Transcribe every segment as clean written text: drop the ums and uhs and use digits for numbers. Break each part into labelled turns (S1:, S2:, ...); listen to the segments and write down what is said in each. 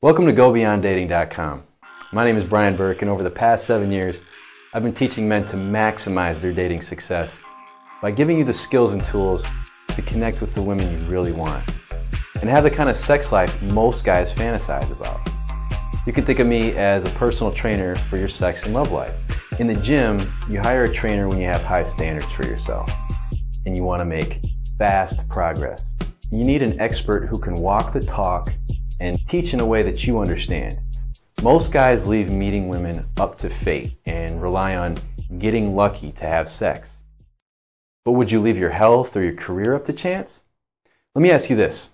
S1: Welcome to GoBeyondDating.com. My name is Brian Burke, and over the past 7 years, I've been teaching men to maximize their dating success by giving you the skills and tools to connect with the women you really want and have the kind of sex life most guys fantasize about. You can think of me as a personal trainer for your sex and love life. In the gym, you hire a trainer when you have high standards for yourself and you want to make fast progress. You need an expert who can walk the talk and teach in a way that you understand. Most guys leave meeting women up to fate and rely on getting lucky to have sex. But would you leave your health or your career up to chance? Let me ask you this.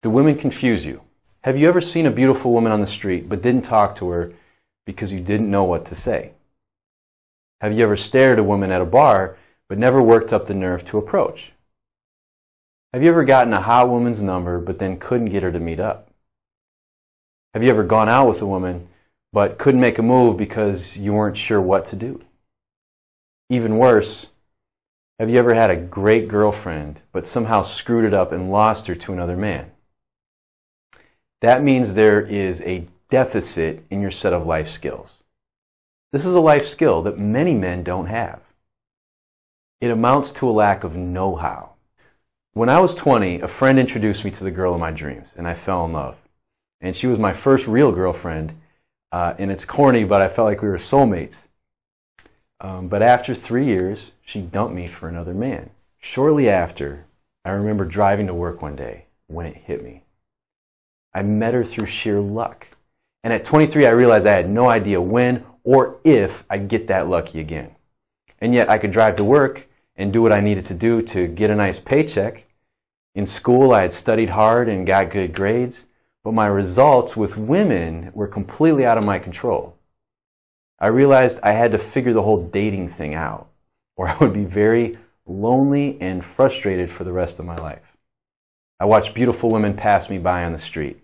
S1: Do women confuse you? Have you ever seen a beautiful woman on the street but didn't talk to her because you didn't know what to say? Have you ever stared at a woman at a bar but never worked up the nerve to approach? Have you ever gotten a hot woman's number but then couldn't get her to meet up? Have you ever gone out with a woman but couldn't make a move because you weren't sure what to do? Even worse, have you ever had a great girlfriend but somehow screwed it up and lost her to another man? That means there is a deficit in your set of life skills. This is a life skill that many men don't have. It amounts to a lack of know-how. When I was 20, a friend introduced me to the girl of my dreams, and I fell in love. And she was my first real girlfriend, and it's corny, but I felt like we were soulmates. But after 3 years, she dumped me for another man. Shortly after, I remember driving to work one day when it hit me. I met her through sheer luck. And at 23, I realized I had no idea when or if I'd get that lucky again. And yet I could drive to work and do what I needed to do to get a nice paycheck. In school, I had studied hard and got good grades, but my results with women were completely out of my control. I realized I had to figure the whole dating thing out, or I would be very lonely and frustrated for the rest of my life. I watched beautiful women pass me by on the street.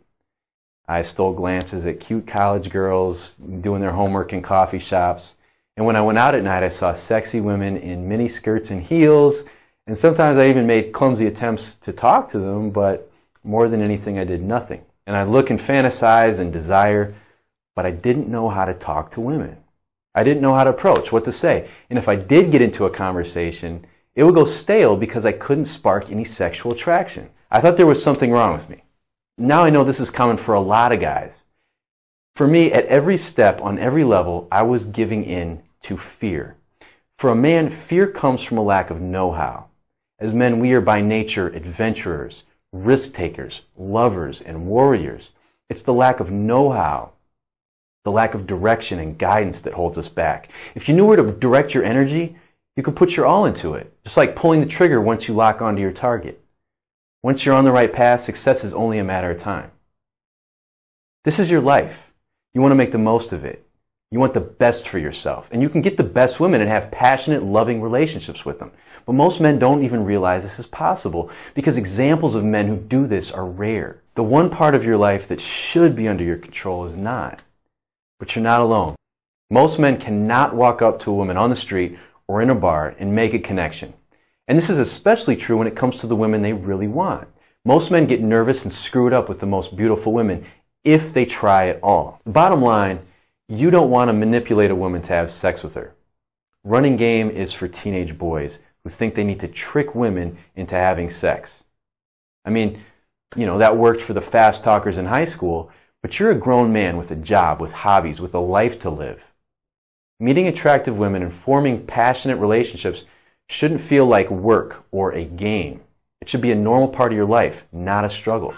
S1: I stole glances at cute college girls doing their homework in coffee shops. And when I went out at night, I saw sexy women in mini skirts and heels. And sometimes I even made clumsy attempts to talk to them, but more than anything, I did nothing. And I'd look and fantasize and desire, but I didn't know how to talk to women. I didn't know how to approach, what to say. And if I did get into a conversation, it would go stale because I couldn't spark any sexual attraction. I thought there was something wrong with me. Now I know this is common for a lot of guys. For me, at every step, on every level, I was giving in to fear. For a man, fear comes from a lack of know-how. As men, we are by nature adventurers, risk-takers, lovers, and warriors. It's the lack of know-how, the lack of direction and guidance that holds us back. If you knew where to direct your energy, you could put your all into it, just like pulling the trigger once you lock onto your target. Once you're on the right path, success is only a matter of time. This is your life. You want to make the most of it. You want the best for yourself. And you can get the best women and have passionate, loving relationships with them. But most men don't even realize this is possible because examples of men who do this are rare. The one part of your life that should be under your control is not. But you're not alone. Most men cannot walk up to a woman on the street or in a bar and make a connection. And this is especially true when it comes to the women they really want. Most men get nervous and screw it up with the most beautiful women if they try at all. Bottom line, you don't want to manipulate a woman to have sex with her. Running game is for teenage boys who think they need to trick women into having sex. I mean, that worked for the fast talkers in high school, but you're a grown man with a job, with hobbies, with a life to live. Meeting attractive women and forming passionate relationships shouldn't feel like work or a game. It should be a normal part of your life, not a struggle.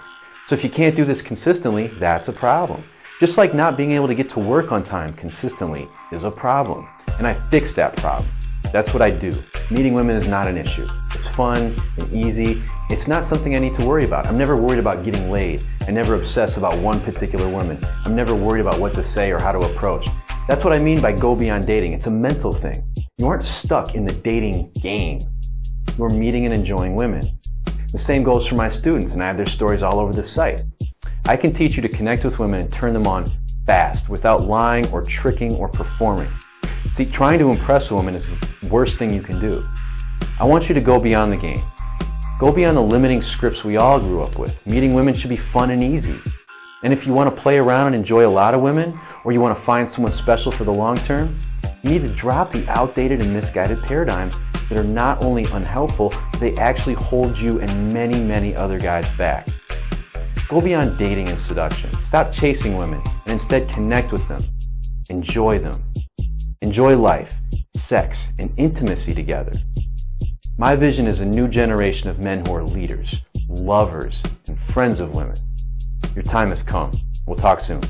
S1: So if you can't do this consistently, that's a problem. Just like not being able to get to work on time consistently is a problem. And I fix that problem. That's what I do. Meeting women is not an issue. It's fun and easy. It's not something I need to worry about. I'm never worried about getting laid. I never obsess about one particular woman. I'm never worried about what to say or how to approach. That's what I mean by go beyond dating. It's a mental thing. You aren't stuck in the dating game. You're meeting and enjoying women. The same goes for my students, and I have their stories all over the site. I can teach you to connect with women and turn them on fast without lying or tricking or performing. See, trying to impress a woman is the worst thing you can do. I want you to go beyond the game. Go beyond the limiting scripts we all grew up with. Meeting women should be fun and easy. And if you want to play around and enjoy a lot of women, or you want to find someone special for the long term, you need to drop the outdated and misguided paradigms that are not only unhelpful, they actually hold you and many, many other guys back. Go beyond dating and seduction. Stop chasing women and instead connect with them. Enjoy them. Enjoy life, sex, and intimacy together. My vision is a new generation of men who are leaders, lovers, and friends of women. Your time has come. We'll talk soon.